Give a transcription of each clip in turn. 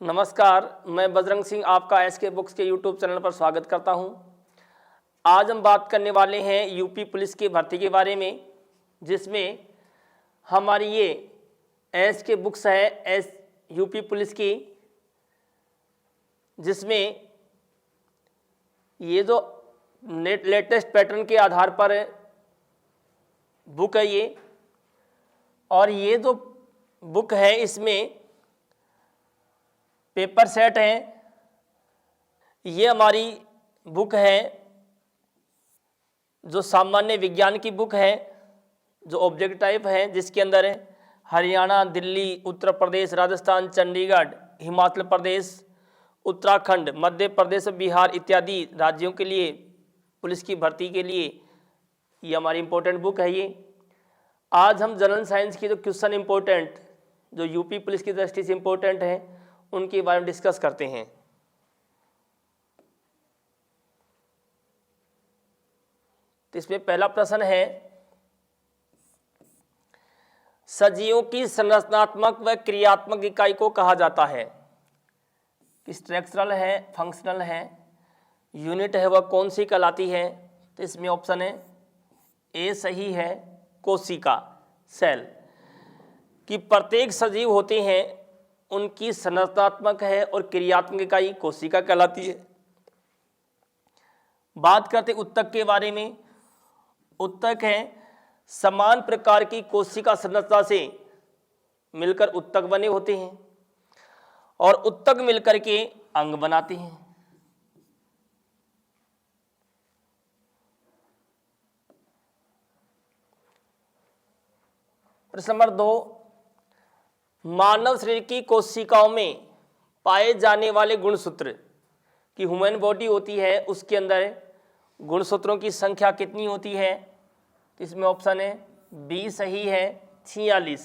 नमस्कार, मैं बजरंग सिंह आपका एसके बुक्स के यूट्यूब चैनल पर स्वागत करता हूं। आज हम बात करने वाले हैं यूपी पुलिस की भर्ती के बारे में, जिसमें हमारी ये एसके बुक्स है यूपी पुलिस की, जिसमें ये जो लेटेस्ट पैटर्न के आधार पर बुक है ये, और ये जो बुक है इसमें पेपर सेट है। ये हमारी बुक है जो सामान्य विज्ञान की बुक है, जो ऑब्जेक्ट टाइप है, जिसके अंदर हरियाणा, दिल्ली, उत्तर प्रदेश, राजस्थान, चंडीगढ़, हिमाचल प्रदेश, उत्तराखंड, मध्य प्रदेश, बिहार इत्यादि राज्यों के लिए पुलिस की भर्ती के लिए ये हमारी इम्पोर्टेंट बुक है। ये आज हम जनरल साइंस की जो क्वेश्चन इम्पोर्टेंट, जो यूपी पुलिस की दृष्टि से इम्पोर्टेंट है, उनके बारे में डिस्कस करते हैं। तो इसमें पहला प्रश्न है, सजीवों की संरचनात्मक व क्रियात्मक इकाई को कहा जाता है? स्ट्रक्चरल है, फंक्शनल है, यूनिट है, वह कौन सी कहलाती है? तो इसमें ऑप्शन है ए सही है, कोशिका, सेल। कि प्रत्येक सजीव होते हैं उनकी संरचनात्मक है और क्रियात्मक इकाई कोशिका कहलाती है। बात करते उत्तक के बारे में। उत्तक है समान प्रकार की कोशिका संरचना से मिलकर उत्तक बने होते हैं और उत्तक मिलकर के अंग बनाते हैं। प्रश्न नंबर 2, मानव शरीर की कोशिकाओं में पाए जाने वाले गुणसूत्र की ह्यूमन बॉडी होती है, उसके अंदर गुणसूत्रों की संख्या कितनी होती है? इसमें ऑप्शन है बी सही है, 46।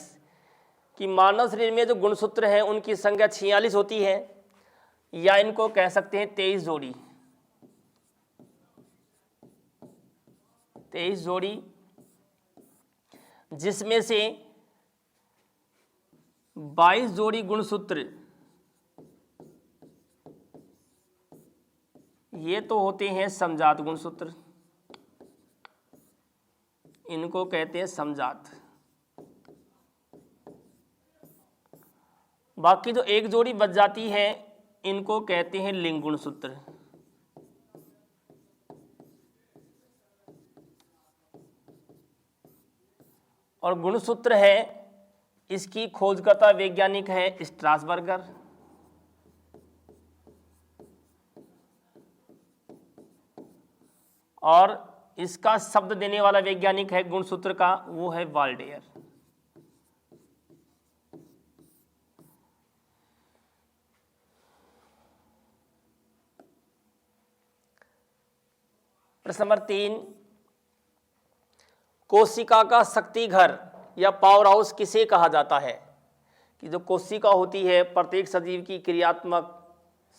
कि मानव शरीर में जो गुणसूत्र हैं उनकी संख्या 46 होती है, या इनको कह सकते हैं 23 जोड़ी। 23 जोड़ी, जिसमें से 22 जोड़ी गुणसूत्र ये तो होते हैं समजात गुणसूत्र, इनको कहते हैं समजात। बाकी जो एक जोड़ी बच जाती है इनको कहते हैं लिंग गुणसूत्र। और गुणसूत्र है, इसकी खोजकर्ता वैज्ञानिक है स्ट्रासबर्गर। और इसका शब्द देने वाला वैज्ञानिक है गुणसूत्र का, वो है वाल्डेयर। प्रश्न नंबर 3, कोशिका का शक्ति घर या पावर हाउस किसे कहा जाता है? कि जो कोशिका होती है प्रत्येक सजीव की क्रियात्मक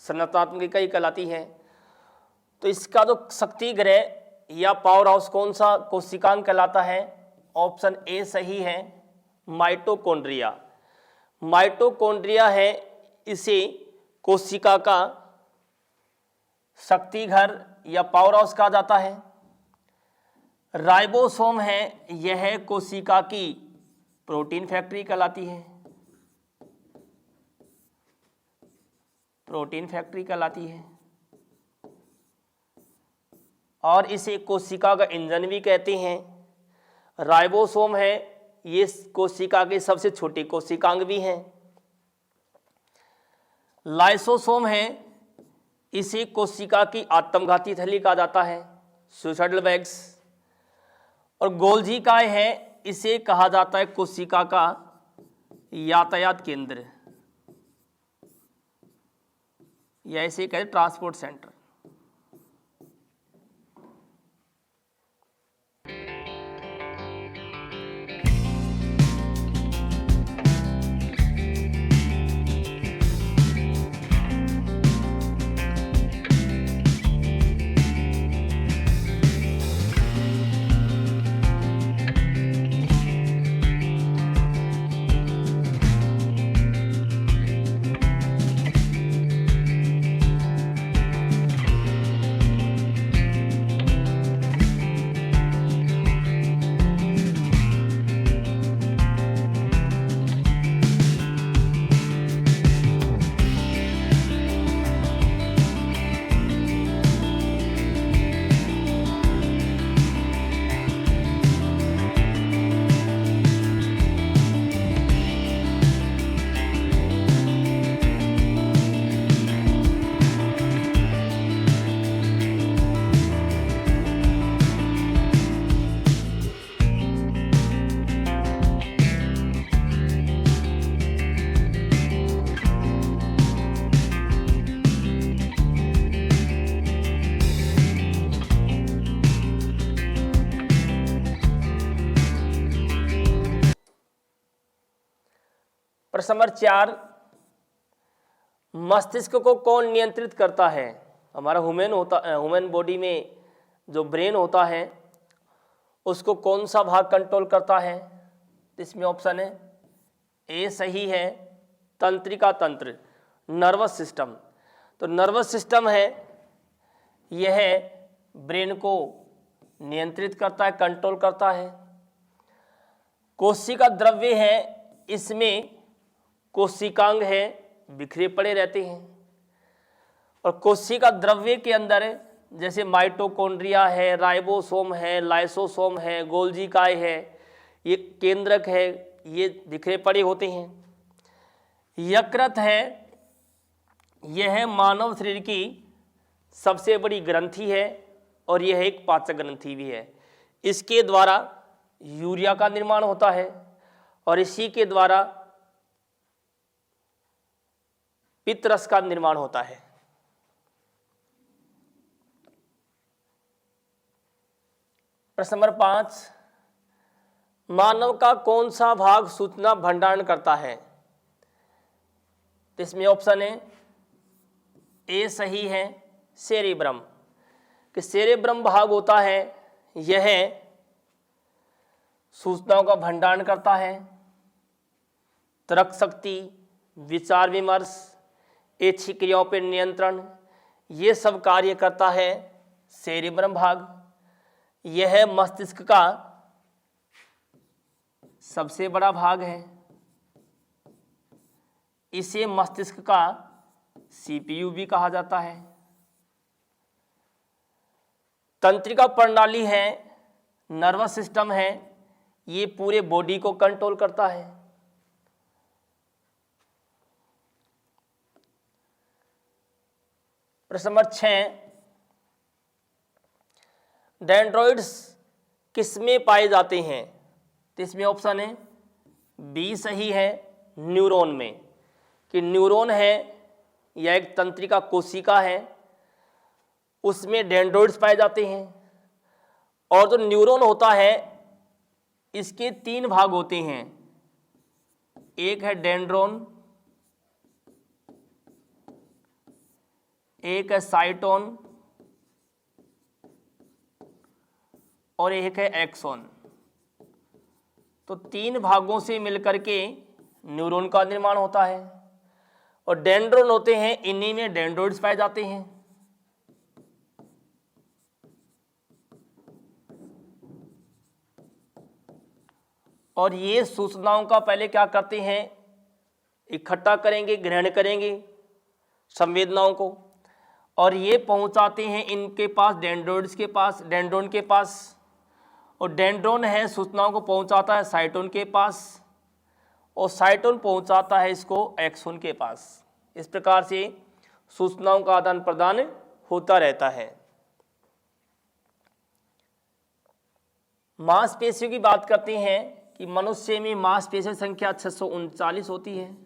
संरचनात्मक इकाई कहलाती है, तो इसका जो शक्ति गृह या पावर हाउस कौन सा कोशिकांग कहलाता है? ऑप्शन ए सही है, माइटोकॉन्ड्रिया। माइटोकॉन्ड्रिया है, इसे कोशिका का शक्ति घर या पावर हाउस कहा जाता है। राइबोसोम है, यह कोशिका की प्रोटीन फैक्ट्री कहलाती है। प्रोटीन फैक्ट्री कहलाती है, और इसे कोशिका का इंजन भी कहते हैं। राइबोसोम है, ये कोशिका के सबसे छोटे कोशिकांग भी हैं। लाइसोसोम है, इसे कोशिका की आत्मघाती थैली कहा जाता है, सुसाइडल बैग्स। और गोल्जी काय है, इसे कहा जाता है कोशिका का यातायात केंद्र, या इसे कहते ट्रांसपोर्ट सेंटर। प्रश्न नंबर 4, मस्तिष्क को कौन नियंत्रित करता है? हमारा ह्यूमन बॉडी में जो ब्रेन होता है उसको कौन सा भाग कंट्रोल करता है? इसमें ऑप्शन है ए सही है, तंत्रिका तंत्र, नर्वस सिस्टम। तो नर्वस सिस्टम है, यह ब्रेन को नियंत्रित करता है, कंट्रोल करता है। कोशिका द्रव्य है, इसमें कोशिकांग है, बिखरे पड़े रहते हैं। और कोशिका द्रव्य के अंदर जैसे माइटोकॉन्ड्रिया है, राइबोसोम है, लाइसोसोम है, गोल्जी-काय है, ये केंद्रक है, ये बिखरे पड़े होते हैं। यकृत है, यह मानव शरीर की सबसे बड़ी ग्रंथि है और यह एक पाचक ग्रंथि भी है। इसके द्वारा यूरिया का निर्माण होता है और इसी के द्वारा पित्तरस का निर्माण होता है। प्रश्न नंबर 5, मानव का कौन सा भाग सूचना भंडारण करता है? तो इसमें ऑप्शन है ए सही है, सेरेब्रम। कि सेरेब्रम भाग होता है, यह सूचनाओं का भंडारण करता है। तर्क शक्ति, विचार विमर्श, ऐच्छिक क्रियाओं पर नियंत्रण, ये सब कार्य करता है सेरेब्रम भाग। यह मस्तिष्क का सबसे बड़ा भाग है। इसे मस्तिष्क का सीपीयू भी कहा जाता है। तंत्रिका प्रणाली है, नर्वस सिस्टम है, ये पूरे बॉडी को कंट्रोल करता है। प्रश्न नंबर 6, डेंड्रॉइड्स किसमें पाए जाते हैं? तो इसमें ऑप्शन है बी सही है, न्यूरॉन में। कि न्यूरॉन है, यह एक तंत्रिका कोशिका है, उसमें डेंड्रॉइड्स पाए जाते हैं। और जो न्यूरॉन होता है इसके 3 भाग होते हैं, एक है डेंड्रोन, एक है साइटोन और एक है एक्सोन। तो 3 भागों से मिलकर के न्यूरॉन का निर्माण होता है। और डेंड्रोन होते हैं, इन्हीं में डेंड्रॉइड्स पाए जाते हैं। और ये सूचनाओं का पहले क्या करते हैं, इकट्ठा करेंगे, ग्रहण करेंगे संवेदनाओं को, और ये पहुंचाते हैं इनके पास, डेंड्रोन के पास। और डेंड्रोन है सूचनाओं को पहुंचाता है साइटोन के पास, और साइटोन पहुंचाता है इसको एक्सोन के पास। इस प्रकार से सूचनाओं का आदान प्रदान होता रहता है। मांसपेशियों की बात करते हैं कि मनुष्य में मांसपेशियों की संख्या 639 होती है।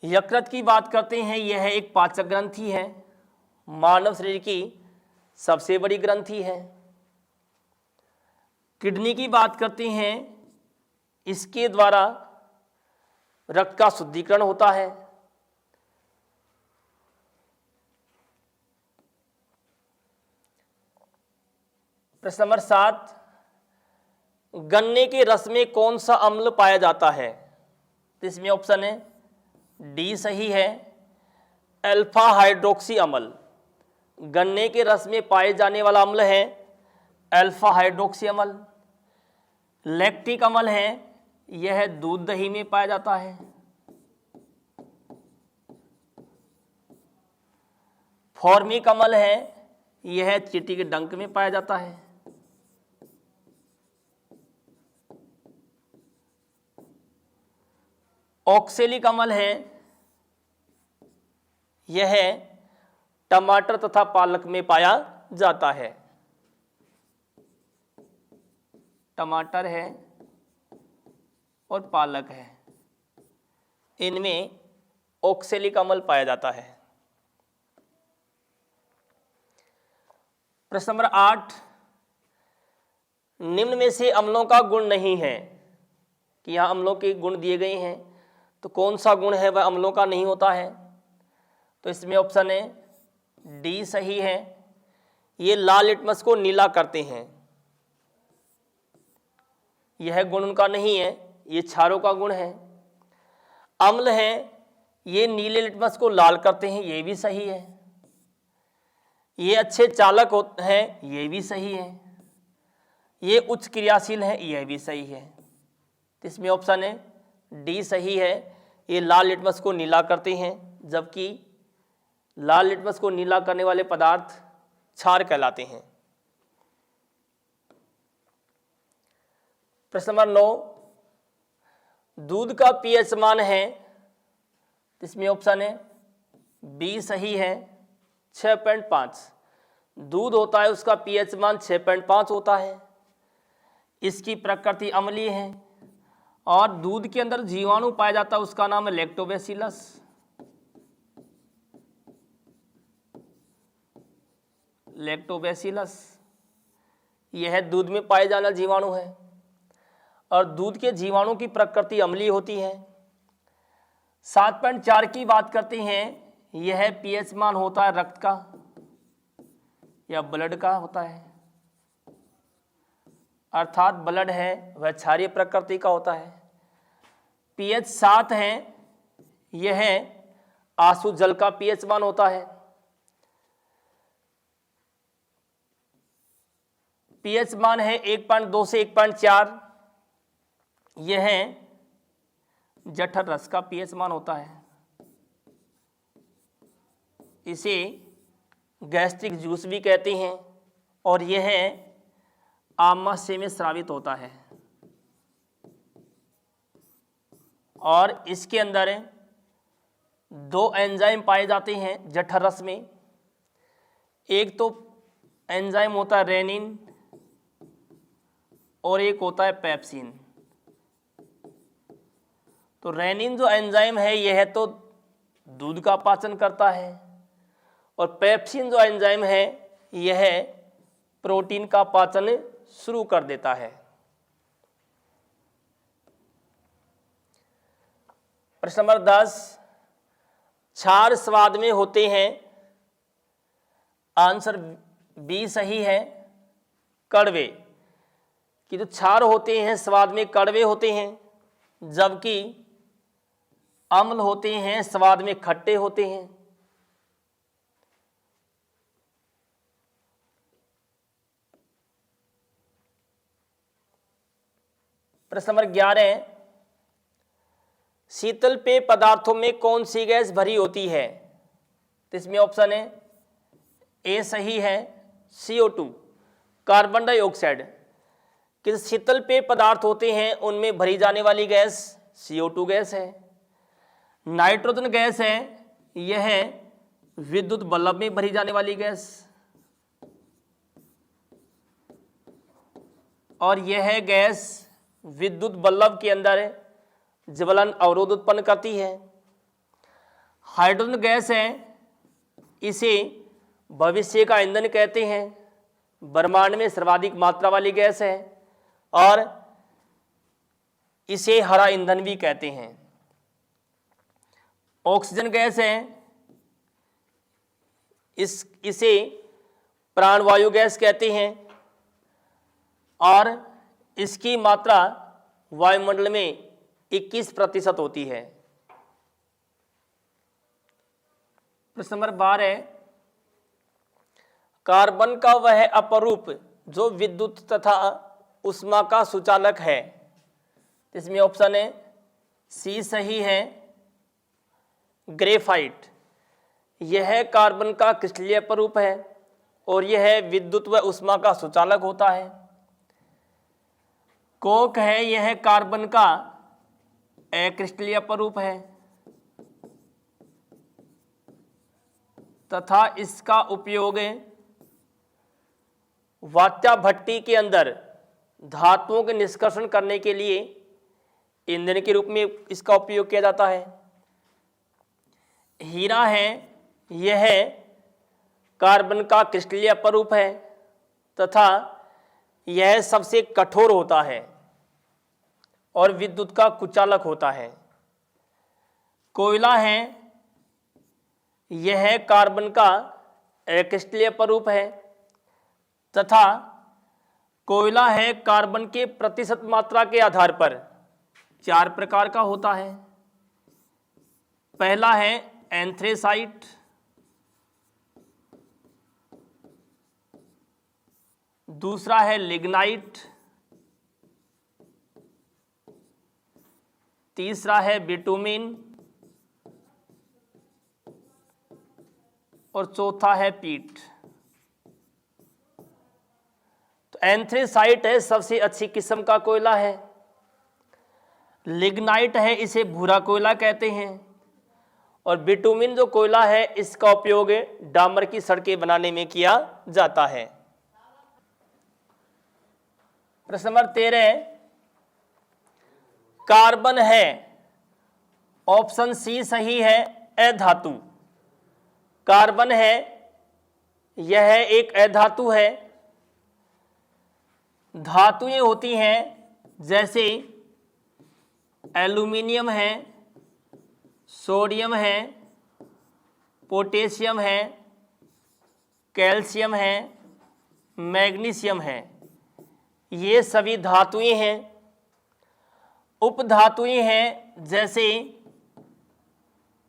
यकृत की बात करते हैं, यह एक पाचक ग्रंथि है, मानव शरीर की सबसे बड़ी ग्रंथि है। किडनी की बात करते हैं, इसके द्वारा रक्त का शुद्धिकरण होता है। प्रश्न नंबर 7, गन्ने के रस में कौन सा अम्ल पाया जाता है? तो इसमें ऑप्शन है डी सही है, अल्फा हाइड्रोक्सी अम्ल। गन्ने के रस में पाए जाने वाला अम्ल है अल्फा हाइड्रोक्सी अम्ल। लैक्टिक अम्ल है, यह दूध दही में पाया जाता है। फॉर्मिक अम्ल है, यह चींटी के डंक में पाया जाता है। ऑक्सैलिक अम्ल है, यह टमाटर तथा पालक में पाया जाता है। टमाटर है और पालक है, इनमें ऑक्सैलिक अम्ल पाया जाता है। प्रश्न नंबर 8, निम्न में से अम्लों का गुण नहीं है। कि यहाँ अम्लों के गुण दिए गए हैं, तो कौन सा गुण है वह अम्लों का नहीं होता है? तो इसमें ऑप्शन है डी सही है। ये लाल लिटमस को नीला करते हैं, यह गुण उनका नहीं है, ये क्षारों का गुण है। अम्ल है, ये नीले लिटमस को लाल करते हैं, ये भी सही है। ये अच्छे चालक हैं, ये भी सही है। ये उच्च क्रियाशील है, यह भी सही है। तो इसमें ऑप्शन है डी सही है। ये लाल लिटमस को नीला करते हैं, जबकि लाल लिटमस को नीला करने वाले पदार्थ क्षार कहलाते हैं। प्रश्न नंबर 9, दूध का पीएच मान है, इसमें ऑप्शन है बी सही है 6.5। दूध होता है उसका पीएच मान 6.5 होता है। इसकी प्रकृति अम्लीय है और दूध के अंदर जीवाणु पाया जाता है, उसका नाम है लैक्टोबैसिलस। लैक्टोबैसिलस यह दूध में पाए जाना जीवाणु है और दूध के जीवाणु की प्रकृति अम्लीय होती है। 7.4 की बात करते हैं, यह पीएच मान होता है रक्त का या ब्लड का होता है, अर्थात ब्लड है वह क्षारीय प्रकृति का होता है। पीएच 7 है, यह आंसू जल का पीएच मान होता है। पीएच मान है 1.2 से 1.4, यह जठर रस का पीएच मान होता है। इसे गैस्ट्रिक जूस भी कहते हैं और यह आमाशय में स्रावित होता है। और इसके अंदर 2 एंजाइम पाए जाते हैं जठर रस में। एक तो एंजाइम होता है रेनिन और एक होता है पेप्सिन। तो रेनिन जो एंजाइम है यह तो दूध का पाचन करता है और पेप्सिन जो एंजाइम है यह प्रोटीन का पाचन शुरू कर देता है। प्रश्न नंबर 10, क्षार स्वाद में होते हैं, आंसर बी सही है कड़वे। कि जो क्षार होते हैं स्वाद में कड़वे होते हैं, जबकि अम्ल होते हैं स्वाद में खट्टे होते हैं। प्रश्न नंबर 11, शीतल पेय पदार्थों में कौन सी गैस भरी होती है? तो इसमें ऑप्शन है ए सही है CO2 कार्बन डाइऑक्साइड। कि शीतल पेय पदार्थ होते हैं उनमें भरी जाने वाली गैस CO2 गैस है। नाइट्रोजन गैस है, यह विद्युत बल्ब में भरी जाने वाली गैस, और यह गैस विद्युत बल्ब के अंदर ज्वलन अवरोध उत्पन्न करती है। हाइड्रोजन गैस है, इसे भविष्य का ईंधन कहते हैं, ब्रह्मांड में सर्वाधिक मात्रा वाली गैस है और इसे हरा ईंधन भी कहते हैं। ऑक्सीजन गैस है, इसे प्राणवायु गैस कहते हैं और इसकी मात्रा वायुमंडल में 21% होती है। प्रश्न नंबर 12, कार्बन का वह अपरूप जो विद्युत तथा उष्मा का सुचालक है। इसमें ऑप्शन है सी सही है ग्रेफाइट। यह कार्बन का क्रिस्टलीय अपरूप है और यह विद्युत व उष्मा का सुचालक होता है। कोक है, यह कार्बन का अक्रिस्टलीय अपरूप है तथा इसका उपयोग वात्या भट्टी के अंदर धातुओं के निष्कर्षण करने के लिए ईंधन के रूप में इसका उपयोग किया जाता है। हीरा है, यह कार्बन का क्रिस्टलीय अपरूप है तथा यह सबसे कठोर होता है और विद्युत का कुचालक होता है। कोयला है, यह कार्बन का क्रिस्टलीय स्वरूप है तथा कोयला है कार्बन के प्रतिशत मात्रा के आधार पर 4 प्रकार का होता है। पहला है एंथ्रेसाइट, दूसरा है लिग्नाइट, तीसरा है बिटुमिन और चौथा है पीट। तो एंथ्रेसाइट है सबसे अच्छी किस्म का कोयला है। लिग्नाइट है, इसे भूरा कोयला कहते हैं। और बिटुमिन जो कोयला है इसका उपयोग डामर की सड़कें बनाने में किया जाता है। प्रश्न नंबर 13, कार्बन है, ऑप्शन सी सही है, अधातु। कार्बन है, यह एक अधातु है। धातुएं होती हैं जैसे एल्यूमिनियम है, सोडियम है, पोटेशियम है, कैल्शियम है, मैग्नीशियम है, ये सभी धातुएं हैं। उपधातुएं हैं जैसे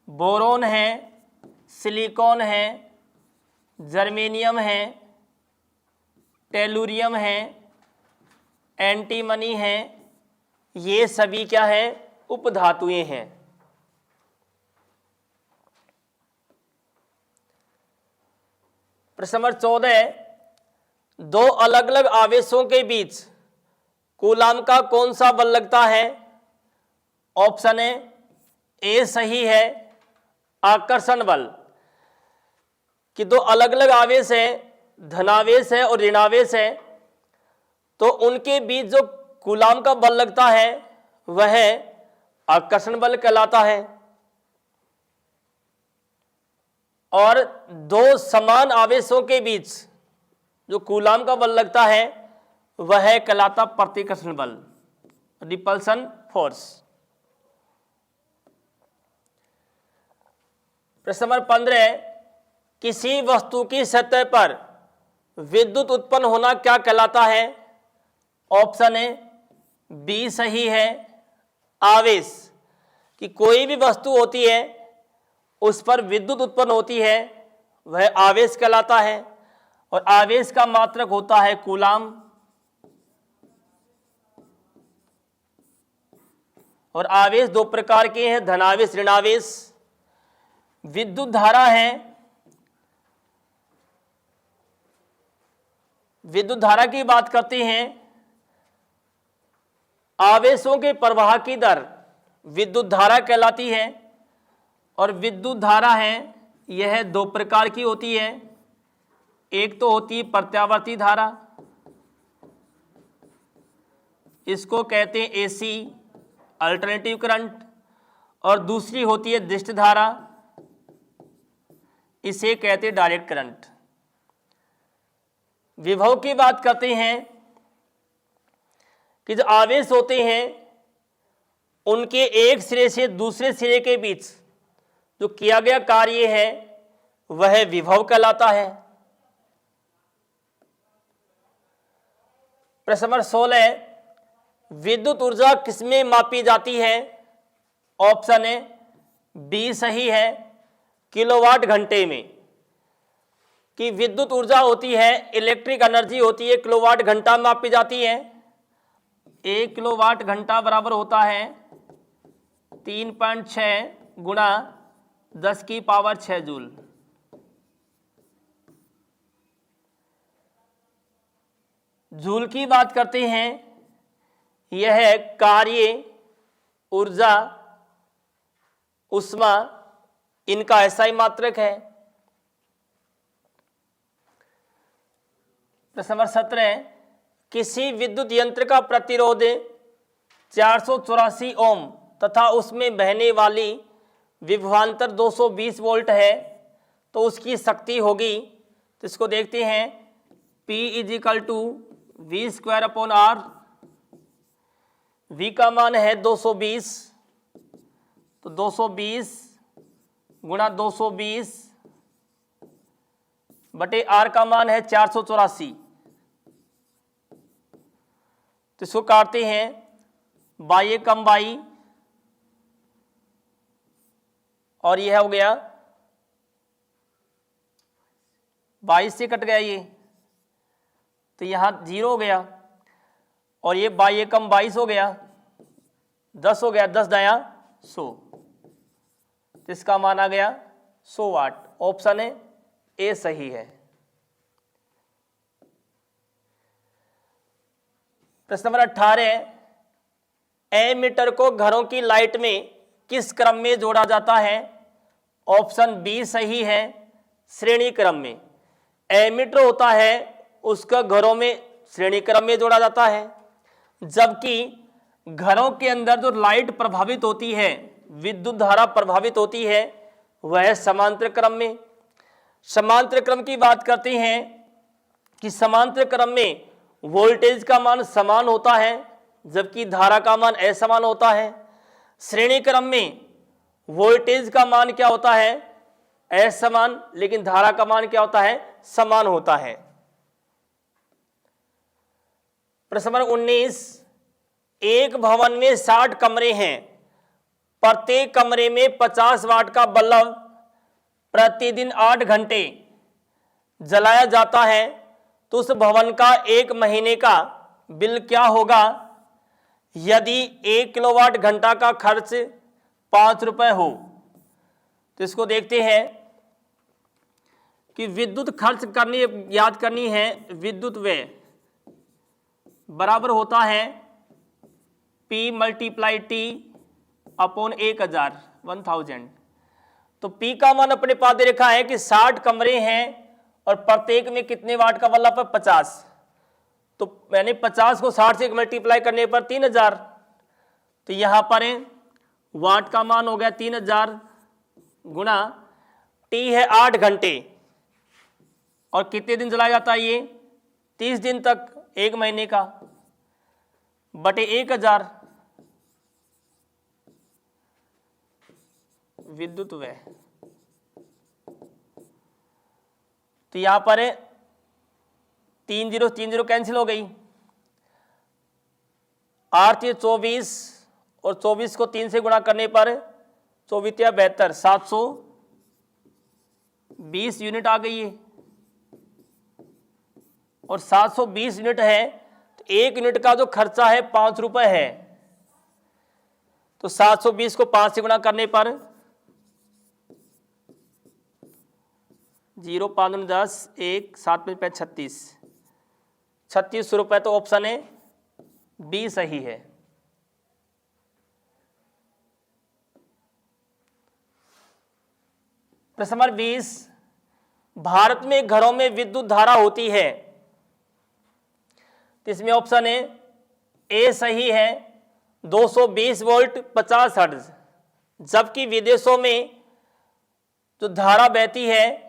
बोरोन है, सिलिकॉन है, जर्मेनियम है, टेलुरियम है, एंटीमनी है, ये सभी क्या है, उपधातुएं हैं। प्रश्न नंबर 14, दो अलग अलग आवेशों के बीच कूलाम का कौन सा बल लगता है? ऑप्शन ए सही है, आकर्षण बल। कि दो अलग अलग आवेश है, धनावेश है और ऋणावेश है, तो उनके बीच जो कूलाम का बल लगता है वह आकर्षण बल कहलाता है। और दो समान आवेशों के बीच जो कूलाम का बल लगता है वह कहलाता प्रतिकर्षण बल, रिपल्सन फोर्स। प्रश्न नंबर 15, किसी वस्तु की सतह पर विद्युत उत्पन्न होना क्या कहलाता है? ऑप्शन ए बी सही है, आवेश। कि कोई भी वस्तु होती है उस पर विद्युत उत्पन्न होती है वह आवेश कहलाता है। और आवेश का मात्रक होता है कूलाम। और आवेश दो प्रकार के हैं, धनावेश ऋणावेश। विद्युत धारा है, विद्युत धारा की बात करते हैं, आवेशों के प्रवाह की दर विद्युत धारा कहलाती है। और विद्युत धारा है यह दो प्रकार की होती है, एक तो होती है प्रत्यावर्ती धारा, इसको कहते हैं एसी अल्टरनेटिव करंट, और दूसरी होती है दिष्ट धारा, इसे कहते हैं डायरेक्ट करंट। विभव की बात करते हैं कि जो आवेश होते हैं उनके एक सिरे से दूसरे सिरे के बीच जो किया गया कार्य है वह विभव कहलाता है। प्रश्न नंबर 16, विद्युत ऊर्जा किसमें मापी जाती है? ऑप्शन ए बी सही है, किलोवाट घंटे में। कि विद्युत ऊर्जा होती है, इलेक्ट्रिक एनर्जी होती है, किलोवाट घंटा में मापी जाती है। 1 किलोवाट घंटा बराबर होता है 3.6 गुणा 10 की पावर 6 जूल। जूल की बात करते हैं, यह कार्य, ऊर्जा, उष्मा, इनका ऐसा ही मात्रक है। प्रश्न नंबर 17, किसी विद्युत यंत्र का प्रतिरोध 484 ओम तथा उसमें बहने वाली विभवांतर 220 वोल्ट है, तो उसकी शक्ति होगी, तो इसको देखते हैं, P = V² upon R। V का मान है 220, तो 220 गुणा 220 बटे R का मान है 484। तो इसको काटते हैं, बाई कम बाई, और यह हो गया 22 से कट गया ये, तो यहाँ 0 हो गया, और ये बाई कम 22 हो गया, 10 हो गया, 10 दाया 100, तो इसका मान आ गया 100 वाट। ऑप्शन है ए सही है। प्रश्न नंबर 18, एमीटर को घरों की लाइट में किस क्रम में जोड़ा जाता है? ऑप्शन बी सही है, श्रेणी क्रम में। एमीटर होता है उसका घरों में श्रेणी क्रम में जोड़ा जाता है, जबकि घरों के अंदर जो लाइट प्रभावित होती है, विद्युत धारा प्रभावित होती है, वह समांतर क्रम में। समांतर क्रम की बात करते हैं कि समांतर क्रम में वोल्टेज का मान समान होता है, जबकि धारा का मान असमान होता है। श्रेणी क्रम में वोल्टेज का मान क्या होता है? असमान, लेकिन धारा का मान क्या होता है? समान होता है। प्रश्न नंबर 19, एक भवन में 60 कमरे हैं, प्रत्येक कमरे में 50 वाट का बल्ब प्रतिदिन 8 घंटे जलाया जाता है, तो उस भवन का 1 महीने का बिल क्या होगा यदि 1 किलोवाट घंटा का खर्च 5 रुपए हो? तो इसको देखते हैं कि विद्युत खर्च करनी, याद करनी है, विद्युत व्यय बराबर होता है P मल्टीप्लाई T अपॉन 1000। तो P का मान अपने पास दे रखा है कि 60 कमरे हैं और प्रत्येक में कितने वाट का बल्ब है? 50। तो मैंने 50 को 60 से मल्टीप्लाई करने पर 3000, तो यहां पर वाट का मान हो गया 3000 गुणा T है 8 घंटे, और कितने दिन चलाया जाता है ये? 30 दिन तक, 1 महीने का, बटे 1000 विद्युत व्यय। तो यहां पर 3 0 3 0 कैंसिल हो गई, 8 3 24, और 24 को 3 से गुणा करने पर 24 या 72, 720 यूनिट आ गई है। और 720 यूनिट है तो 1 यूनिट का जो खर्चा है 5 रुपए है, तो 720 को 5 से गुणा करने पर 0 5 10 1 7 5 36 36 रुपए। तो ऑप्शन है बी सही है। प्रश्न नंबर 20, भारत में घरों में विद्युत धारा होती है, तो इसमें ऑप्शन है ए सही है, 220 वोल्ट 50 हर्ट्ज, जबकि विदेशों में जो धारा बहती है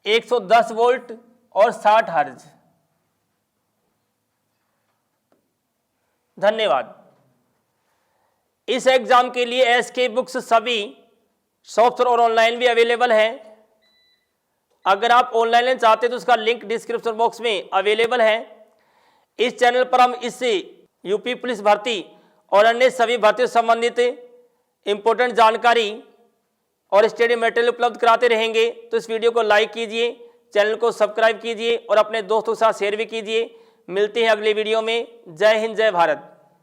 110 वोल्ट और 60 हर्ट्ज। धन्यवाद। इस एग्जाम के लिए एसके बुक्स सभी सॉफ्टवेयर और ऑनलाइन भी अवेलेबल है। अगर आप ऑनलाइन लेना चाहते हैं तो उसका लिंक डिस्क्रिप्शन बॉक्स में अवेलेबल है। इस चैनल पर हम इससे यूपी पुलिस भर्ती और अन्य सभी भर्तियों से संबंधित इंपॉर्टेंट जानकारी और स्टडी मटेरियल उपलब्ध कराते रहेंगे। तो इस वीडियो को लाइक कीजिए, चैनल को सब्सक्राइब कीजिए और अपने दोस्तों के साथ शेयर भी कीजिए। मिलते हैं अगले वीडियो में। जय हिंद, जय भारत।